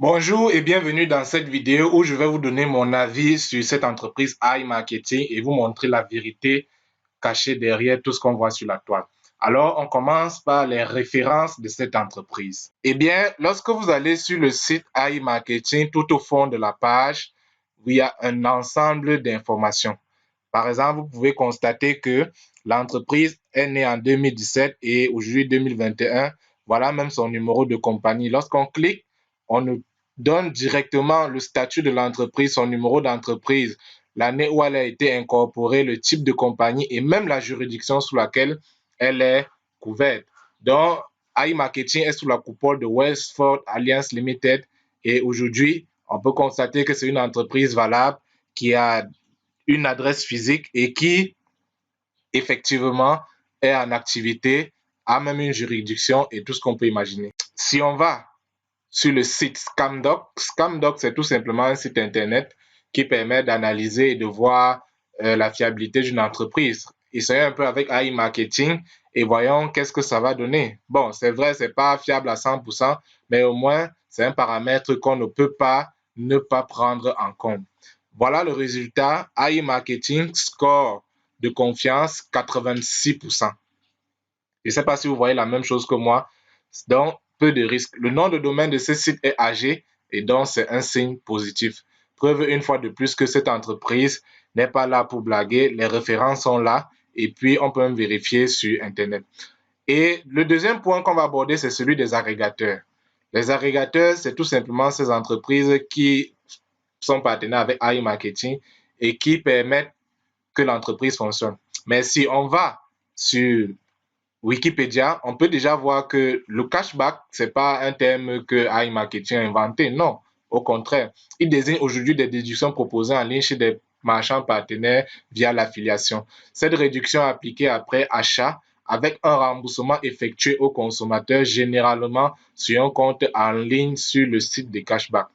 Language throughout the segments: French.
Bonjour et bienvenue dans cette vidéo où je vais vous donner mon avis sur cette entreprise iMarketing et vous montrer la vérité cachée derrière tout ce qu'on voit sur la toile. Alors, on commence par les références de cette entreprise. Eh bien, lorsque vous allez sur le site iMarketing, tout au fond de la page, il y a un ensemble d'informations. Par exemple, vous pouvez constater que l'entreprise est née en 2017 et aujourd'hui 2021. Voilà même son numéro de compagnie. Lorsqu'on clique, on nous donne directement le statut de l'entreprise, son numéro d'entreprise, l'année où elle a été incorporée, le type de compagnie et même la juridiction sous laquelle elle est couverte. Donc, iMarketing est sous la coupole de Westford Alliance Limited et aujourd'hui, on peut constater que c'est une entreprise valable qui a une adresse physique et qui, effectivement, est en activité, a même une juridiction et tout ce qu'on peut imaginer. Si on va sur le site Scamdoc, Scamdoc, c'est tout simplement un site internet qui permet d'analyser et de voir la fiabilité d'une entreprise. Essayons un peu avec iMarketing et voyons qu'est-ce que ça va donner. Bon, c'est vrai, c'est pas fiable à 100%, mais au moins, c'est un paramètre qu'on ne peut pas ne pas prendre en compte. Voilà le résultat. iMarketing score de confiance 86%. Je ne sais pas si vous voyez la même chose que moi. Donc, peu de risques. Le nom de domaine de ce site est âgé et donc c'est un signe positif. Preuve une fois de plus que cette entreprise n'est pas là pour blaguer. Les références sont là et puis on peut même vérifier sur Internet. Et le deuxième point qu'on va aborder, c'est celui des agrégateurs. Les agrégateurs, c'est tout simplement ces entreprises qui sont partenaires avec iMarketing et qui permettent que l'entreprise fonctionne. Mais si on va sur Wikipédia, on peut déjà voir que le cashback, ce n'est pas un terme que iMarketing a inventé. Non, au contraire. Il désigne aujourd'hui des déductions proposées en ligne chez des marchands partenaires via l'affiliation. Cette réduction est appliquée après achat avec un remboursement effectué au consommateur, généralement sur un compte en ligne sur le site de cashback.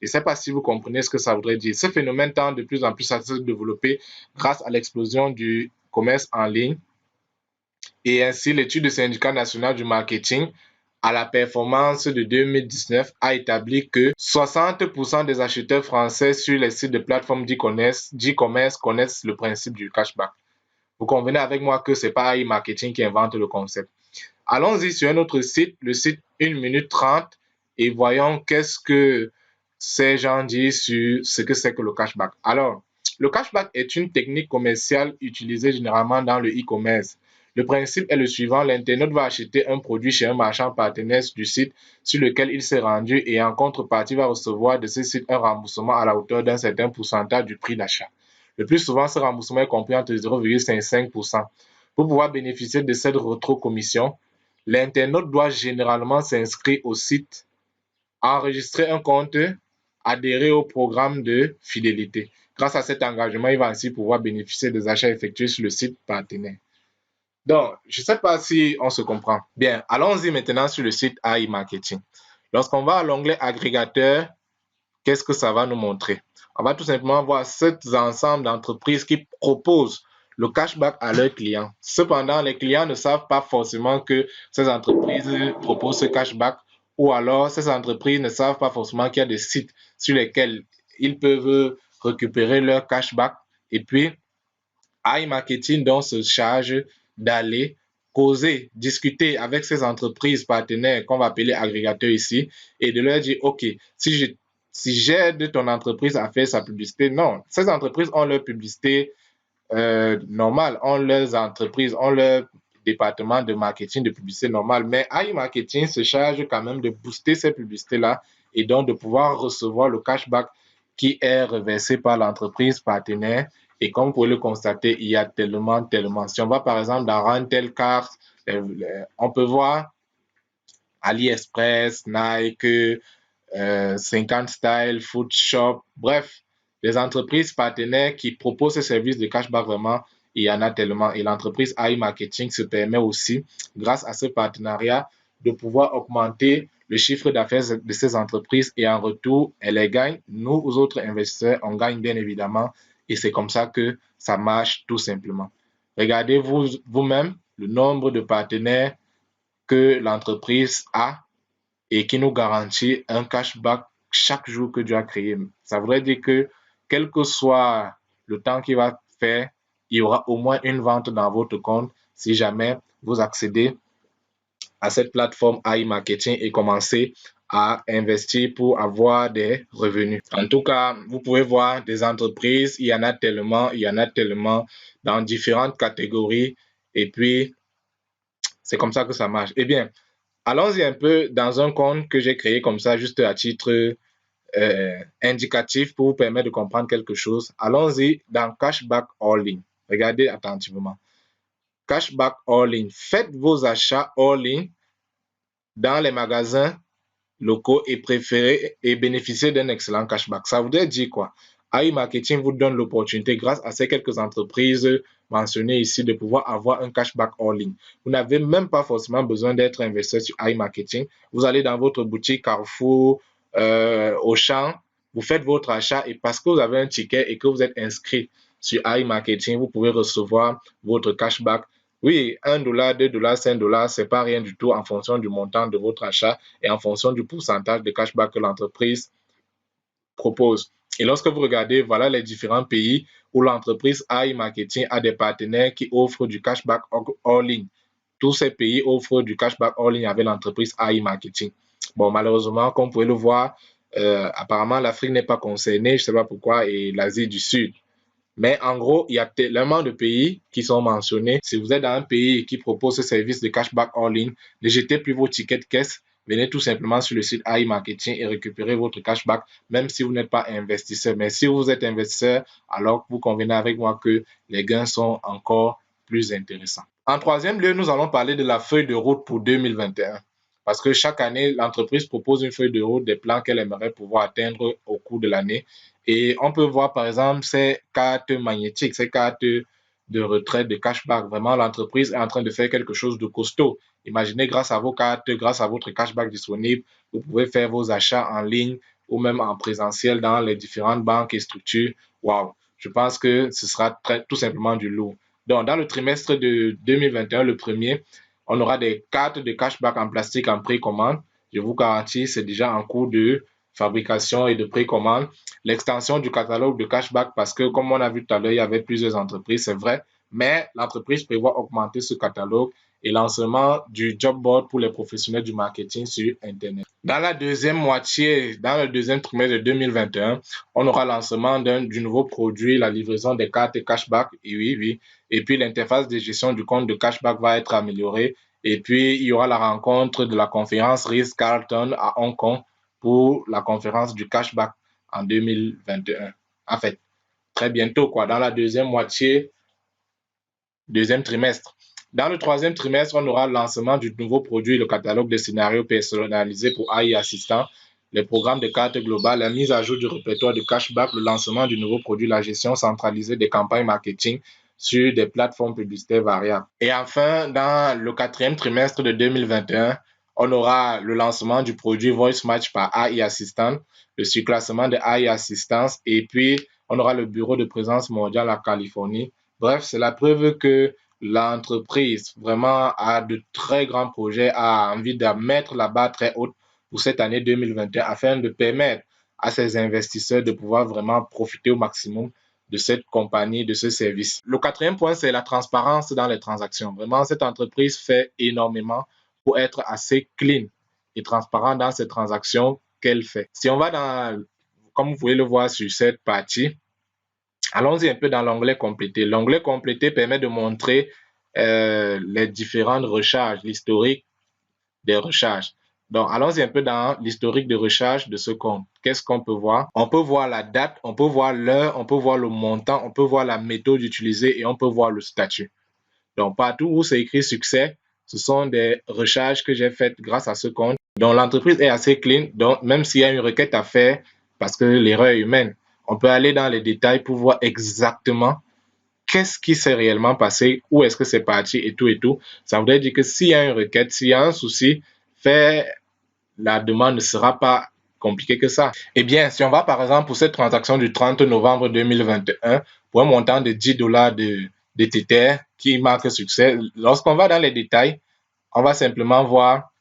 Je ne sais pas si vous comprenez ce que ça voudrait dire. Ce phénomène tend de plus en plus à se développer grâce à l'explosion du commerce en ligne. Et ainsi, l'étude du Syndicat national du marketing à la performance de 2019 a établi que 60% des acheteurs français sur les sites de plateformes d'e-commerce connaissent le principe du cashback. Vous convenez avec moi que ce n'est pas iMarketing qui invente le concept. Allons-y sur un autre site, le site 1 minute 30, et voyons qu'est-ce que ces gens disent sur ce que c'est que le cashback. Alors, le cashback est une technique commerciale utilisée généralement dans le e-commerce. Le principe est le suivant, l'internaute va acheter un produit chez un marchand partenaire du site sur lequel il s'est rendu et en contrepartie va recevoir de ce site un remboursement à la hauteur d'un certain pourcentage du prix d'achat. Le plus souvent, ce remboursement est compris entre 0,55%. Pour pouvoir bénéficier de cette rétrocommission, l'internaute doit généralement s'inscrire au site, enregistrer un compte, adhérer au programme de fidélité. Grâce à cet engagement, il va ainsi pouvoir bénéficier des achats effectués sur le site partenaire. Donc, je ne sais pas si on se comprend. Bien, allons-y maintenant sur le site iMarketing. Lorsqu'on va à l'onglet agrégateur, qu'est-ce que ça va nous montrer? On va tout simplement voir cet ensemble d'entreprises qui proposent le cashback à leurs clients. Cependant, les clients ne savent pas forcément que ces entreprises proposent ce cashback ou alors ces entreprises ne savent pas forcément qu'il y a des sites sur lesquels ils peuvent récupérer leur cashback. Et puis, iMarketing donc se charge d'aller causer, discuter avec ces entreprises partenaires qu'on va appeler agrégateurs ici et de leur dire, OK, si j'aide ton entreprise à faire sa publicité, non, ces entreprises ont leur publicité normale, ont leurs entreprises, ont leur département de marketing, de publicité normale, mais iMarketing se charge quand même de booster ces publicités-là et donc de pouvoir recevoir le cashback qui est reversé par l'entreprise partenaire. Et comme vous pouvez le constater, il y a tellement. Si on va par exemple dans Rental Cars, on peut voir AliExpress, Nike, 50 Style, Food Shop, bref, les entreprises partenaires qui proposent ce service de cashback vraiment, il y en a tellement. Et l'entreprise iMarketing se permet aussi, grâce à ce partenariat, de pouvoir augmenter le chiffre d'affaires de ces entreprises et en retour, elles les gagnent. Nous, autres investisseurs, on gagne bien évidemment et c'est comme ça que ça marche tout simplement. Regardez vous-même le nombre de partenaires que l'entreprise a et qui nous garantit un cashback chaque jour que tu as créé. Ça voudrait dire que quel que soit le temps qu'il va faire, il y aura au moins une vente dans votre compte si jamais vous accédez à cette plateforme AI Marketing et commencez à investir pour avoir des revenus. En tout cas, vous pouvez voir des entreprises, il y en a tellement dans différentes catégories et puis c'est comme ça que ça marche. Eh bien, allons-y un peu dans un compte que j'ai créé comme ça, juste à titre indicatif pour vous permettre de comprendre quelque chose. Allons-y dans Cashback All In. Regardez attentivement. Cashback All In. Faites vos achats All In dans les magasins locaux et préférez et bénéficiez d'un excellent cashback. Ça voudrait dire quoi? AI Marketing vous donne l'opportunité, grâce à ces quelques entreprises mentionnées ici, de pouvoir avoir un cashback all in. Vous n'avez même pas forcément besoin d'être investisseur sur AI Marketing. Vous allez dans votre boutique Carrefour, Auchan, vous faites votre achat et parce que vous avez un ticket et que vous êtes inscrit sur AI Marketing, vous pouvez recevoir votre cashback. Oui, 1 dollar, 2 dollars, 5 dollars, c'est pas rien du tout en fonction du montant de votre achat et en fonction du pourcentage de cashback que l'entreprise propose. Et lorsque vous regardez, voilà les différents pays où l'entreprise AI Marketing a des partenaires qui offrent du cashback all in. Tous ces pays offrent du cashback all in avec l'entreprise AI Marketing. Bon, malheureusement, comme vous pouvez le voir, apparemment l'Afrique n'est pas concernée, je ne sais pas pourquoi, et l'Asie du Sud. Mais en gros, il y a tellement de pays qui sont mentionnés. Si vous êtes dans un pays qui propose ce service de cashback all in, ne jetez plus vos tickets de caisse. Venez tout simplement sur le site AI Marketing et récupérez votre cashback, même si vous n'êtes pas investisseur. Mais si vous êtes investisseur, alors vous convenez avec moi que les gains sont encore plus intéressants. En troisième lieu, nous allons parler de la feuille de route pour 2021. Parce que chaque année, l'entreprise propose une feuille de route des plans qu'elle aimerait pouvoir atteindre au cours de l'année. Et on peut voir par exemple ces cartes magnétiques, ces cartes de retraite, de cashback. Vraiment, l'entreprise est en train de faire quelque chose de costaud. Imaginez, grâce à vos cartes, grâce à votre cashback disponible, vous pouvez faire vos achats en ligne ou même en présentiel dans les différentes banques et structures. Waouh! Je pense que ce sera tout simplement du lourd. Donc, dans le trimestre de 2021, le premier, on aura des cartes de cashback en plastique en précommande. Je vous garantis, c'est déjà en cours de fabrication et de précommande. L'extension du catalogue de cashback, parce que comme on a vu tout à l'heure, il y avait plusieurs entreprises, c'est vrai, mais l'entreprise prévoit augmenter ce catalogue et lancement du job board pour les professionnels du marketing sur Internet. Dans la deuxième moitié, dans le deuxième trimestre de 2021, on aura lancement du nouveau produit, la livraison des cartes cashback, et oui, et puis l'interface de gestion du compte de cashback va être améliorée, et puis il y aura la rencontre de la conférence Ritz-Carlton à Hong Kong pour la conférence du cashback en 2021. En fait, très bientôt, quoi, dans la deuxième moitié, deuxième trimestre. Dans le troisième trimestre, on aura le lancement du nouveau produit, le catalogue de scénarios personnalisés pour AI Assistant, les programmes de cartes globales, la mise à jour du répertoire de cashback, le lancement du nouveau produit, la gestion centralisée des campagnes marketing sur des plateformes publicitaires variables. Et enfin, dans le quatrième trimestre de 2021, on aura le lancement du produit Voice Match par AI Assistant, le surclassement de AI Assistance, et puis on aura le bureau de présence mondiale à Californie. Bref, c'est la preuve que l'entreprise vraiment a de très grands projets, a envie de mettre la barre très haute pour cette année 2021 afin de permettre à ses investisseurs de pouvoir vraiment profiter au maximum de cette compagnie, de ce service. Le quatrième point, c'est la transparence dans les transactions. Vraiment, cette entreprise fait énormément pour être assez clean et transparent dans ces transactions qu'elle fait. Si on va dans, comme vous pouvez le voir sur cette partie, allons-y un peu dans l'onglet complété. L'onglet complété permet de montrer les différentes recharges, l'historique des recharges. Donc, allons-y un peu dans l'historique de recharge de ce compte. Qu'est-ce qu'on peut voir? On peut voir la date, on peut voir l'heure, on peut voir le montant, on peut voir la méthode utilisée et on peut voir le statut. Donc, partout où c'est écrit succès, ce sont des recharges que j'ai faites grâce à ce compte. Donc, l'entreprise est assez clean. Donc, même s'il y a une requête à faire, parce que l'erreur est humaine, on peut aller dans les détails pour voir exactement qu'est-ce qui s'est réellement passé, où est-ce que c'est parti et tout et tout. Ça voudrait dire que s'il y a une requête, s'il y a un souci, faire la demande ne sera pas compliqué que ça. Eh bien, si on va par exemple pour cette transaction du 30 novembre 2021, pour un montant de 10 dollars de Tether qui marque succès, lorsqu'on va dans les détails, on va simplement voir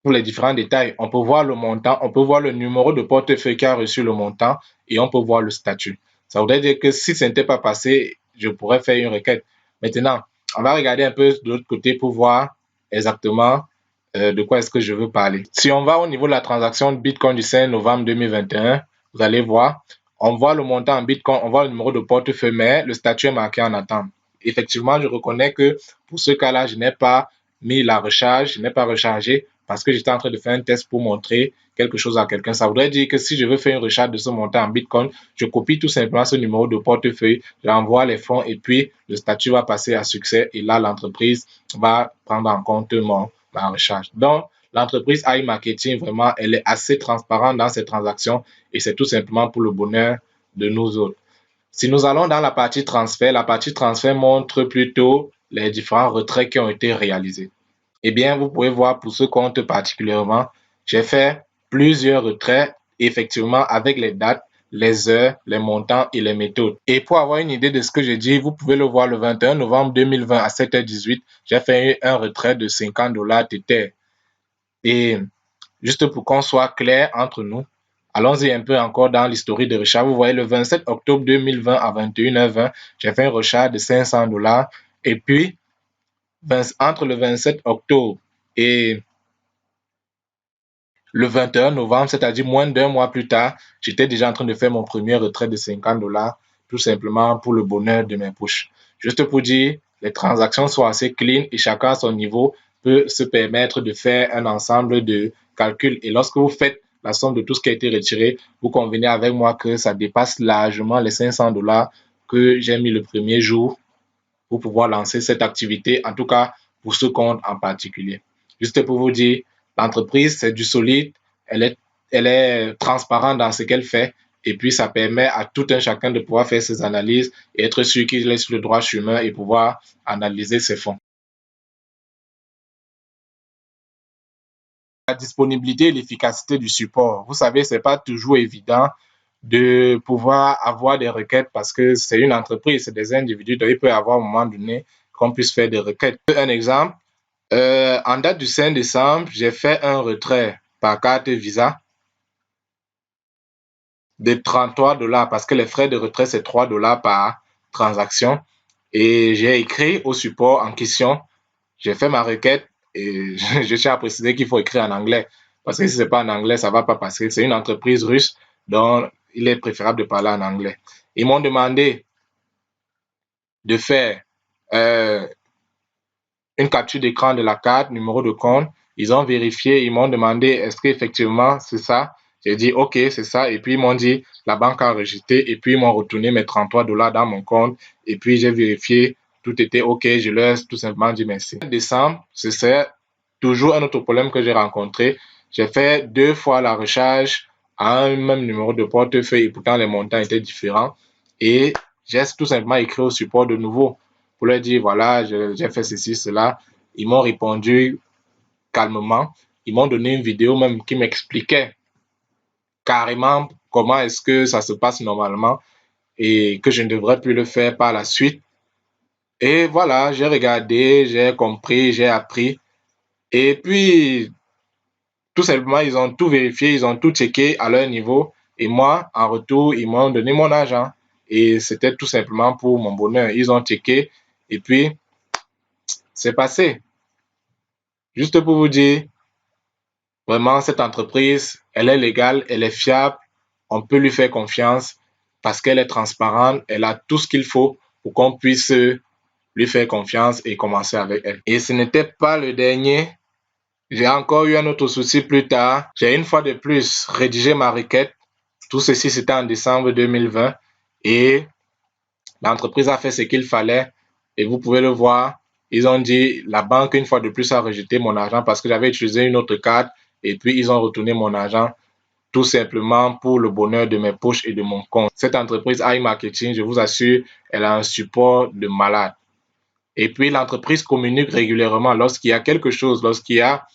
pour les différents détails. On peut voir le montant, on peut voir le numéro de portefeuille qui a reçu le montant et on peut voir le statut. Ça voudrait dire que si ce n'était pas passé, je pourrais faire une requête. Maintenant, on va regarder un peu de l'autre côté pour voir exactement de quoi est-ce que je veux parler. Si on va au niveau de la transaction de Bitcoin du 5 novembre 2021, vous allez voir, on voit le montant en Bitcoin, on voit le numéro de portefeuille, mais le statut est marqué en attente. Effectivement, je reconnais que pour ce cas-là, je n'ai pas mis la recharge, je n'ai pas rechargé parce que j'étais en train de faire un test pour montrer quelque chose à quelqu'un. Ça voudrait dire que si je veux faire une recharge de ce montant en Bitcoin, je copie tout simplement ce numéro de portefeuille, j'envoie les fonds et puis le statut va passer à succès et là, l'entreprise va prendre en compte ma recharge. Donc, l'entreprise iMarketing, vraiment, elle est assez transparente dans ses transactions et c'est tout simplement pour le bonheur de nous autres. Si nous allons dans la partie transfert montre plutôt les différents retraits qui ont été réalisés. Eh bien, vous pouvez voir pour ce compte particulièrement, j'ai fait plusieurs retraits, effectivement, avec les dates, les heures, les montants et les méthodes. Et pour avoir une idée de ce que je dis, vous pouvez le voir le 21 novembre 2020 à 7h18, j'ai fait un retrait de $50 Tether. Et juste pour qu'on soit clair entre nous, allons-y un peu encore dans l'historique de recharge. Vous voyez, le 27 octobre 2020 à 21h20, j'ai fait un recharge de $500. Et puis, entre le 27 octobre et le 21 novembre, c'est-à-dire moins d'un mois plus tard, j'étais déjà en train de faire mon premier retrait de $50, tout simplement pour le bonheur de mes poches. Juste pour dire, les transactions sont assez clean et chacun à son niveau peut se permettre de faire un ensemble de calculs. Et lorsque vous faites la somme de tout ce qui a été retiré, vous convenez avec moi que ça dépasse largement les $500 que j'ai mis le premier jour pour pouvoir lancer cette activité, en tout cas pour ce compte en particulier. Juste pour vous dire, l'entreprise, c'est du solide, elle est transparente dans ce qu'elle fait et puis ça permet à tout un chacun de pouvoir faire ses analyses et être sûr qu'il est sur le droit chemin et pouvoir analyser ses fonds. La disponibilité et l'efficacité du support. Vous savez, ce n'est pas toujours évident de pouvoir avoir des requêtes parce que c'est une entreprise, c'est des individus, donc il peut y avoir un moment donné qu'on puisse faire des requêtes. Un exemple, en date du 5 décembre, j'ai fait un retrait par carte Visa de $33 parce que les frais de retrait, c'est $3 par transaction. Et j'ai écrit au support en question, j'ai fait ma requête et je tiens à préciser qu'il faut écrire en anglais parce que si ce n'est pas en anglais, ça ne va pas passer. C'est une entreprise russe, donc il est préférable de parler en anglais. Ils m'ont demandé de faire une capture d'écran de la carte, numéro de compte. Ils ont vérifié, ils m'ont demandé est-ce qu'effectivement c'est ça. J'ai dit OK, c'est ça. Et puis ils m'ont dit la banque a rejeté. Et puis ils m'ont retourné mes $33 dans mon compte. Et puis j'ai vérifié, tout était OK. Je leur ai tout simplement dit merci. En décembre, c'est toujours un autre problème que j'ai rencontré. J'ai fait 2 fois la recharge à un même numéro de portefeuille et pourtant les montants étaient différents. Et j'ai tout simplement écrit au support de nouveau pour leur dire voilà, j'ai fait ceci, cela. Ils m'ont répondu calmement. Ils m'ont donné une vidéo même qui m'expliquait carrément comment est-ce que ça se passe normalement et que je ne devrais plus le faire par la suite. Et voilà, j'ai regardé, j'ai compris, j'ai appris. Et puis, tout simplement, ils ont tout vérifié, ils ont tout checké à leur niveau. Et moi, en retour, ils m'ont donné mon argent. Et c'était tout simplement pour mon bonheur. Ils ont checké et puis c'est passé. Juste pour vous dire, vraiment, cette entreprise, elle est légale, elle est fiable, on peut lui faire confiance parce qu'elle est transparente, elle a tout ce qu'il faut pour qu'on puisse lui faire confiance et commencer avec elle. Et ce n'était pas le dernier. J'ai encore eu un autre souci plus tard. J'ai une fois de plus rédigé ma requête. Tout ceci, c'était en décembre 2020 et l'entreprise a fait ce qu'il fallait et vous pouvez le voir. Ils ont dit, la banque, une fois de plus, a rejeté mon argent parce que j'avais utilisé une autre carte et puis ils ont retourné mon argent tout simplement pour le bonheur de mes poches et de mon compte. Cette entreprise iMarketing, je vous assure, elle a un support de malade. Et puis, l'entreprise communique régulièrement lorsqu'il y a quelque chose, lorsqu'il y a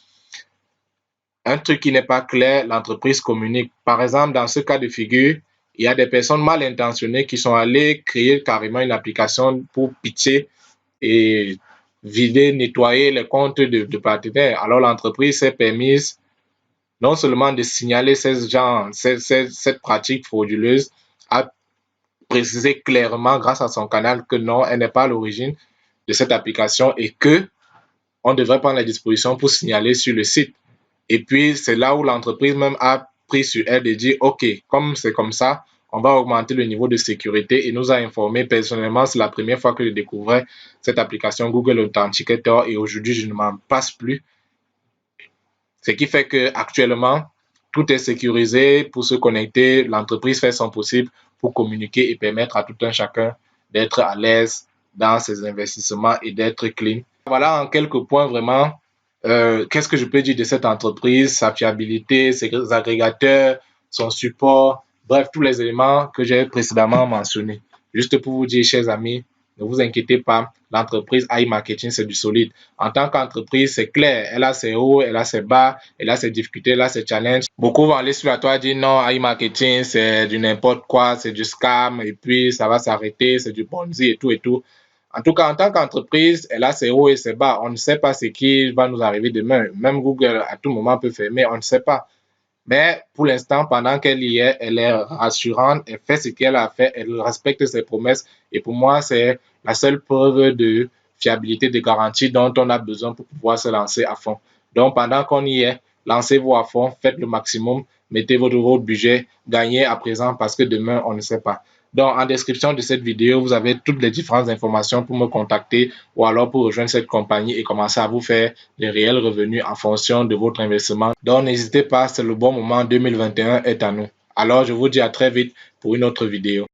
un truc qui n'est pas clair, l'entreprise communique. Par exemple, dans ce cas de figure, il y a des personnes mal intentionnées qui sont allées créer carrément une application pour pitcher et vider, nettoyer les comptes de partenaires. Alors, l'entreprise s'est permise non seulement de signaler cette pratique frauduleuse, à préciser clairement grâce à son canal que non, elle n'est pas à l'origine de cette application et que on devrait prendre les dispositions pour signaler sur le site. Et puis, c'est là où l'entreprise même a pris sur elle de dire, OK, comme c'est comme ça, on va augmenter le niveau de sécurité et nous a informé personnellement, c'est la première fois que je découvrais cette application Google Authenticator et aujourd'hui, je ne m'en passe plus. Ce qui fait que actuellement, tout est sécurisé pour se connecter. L'entreprise fait son possible pour communiquer et permettre à tout un chacun d'être à l'aise dans ses investissements et d'être clean. Voilà en quelques points vraiment. Qu'est-ce que je peux dire de cette entreprise, sa fiabilité, ses agrégateurs, son support, bref, tous les éléments que j'ai précédemment mentionnés. Juste pour vous dire, chers amis, ne vous inquiétez pas, l'entreprise iMarketing, c'est du solide. En tant qu'entreprise, c'est clair, elle a ses hauts, elle a ses bas, elle a ses difficultés, elle a ses challenges. Beaucoup vont aller sur la toile et dire non, iMarketing, c'est du n'importe quoi, c'est du scam, et puis ça va s'arrêter, c'est du Ponzi et tout et tout. En tout cas, en tant qu'entreprise, elle a ses hauts et ses bas. On ne sait pas ce qui va nous arriver demain. Même Google, à tout moment, peut fermer. On ne sait pas. Mais pour l'instant, pendant qu'elle y est, elle est rassurante. Elle fait ce qu'elle a fait. Elle respecte ses promesses. Et pour moi, c'est la seule preuve de fiabilité, de garantie dont on a besoin pour pouvoir se lancer à fond. Donc, pendant qu'on y est, lancez-vous à fond. Faites le maximum. Mettez votre budget. Gagnez à présent parce que demain, on ne sait pas. Donc, en description de cette vidéo, vous avez toutes les différentes informations pour me contacter ou alors pour rejoindre cette compagnie et commencer à vous faire des réels revenus en fonction de votre investissement. Donc, n'hésitez pas, c'est le bon moment, 2021 est à nous. Alors, je vous dis à très vite pour une autre vidéo.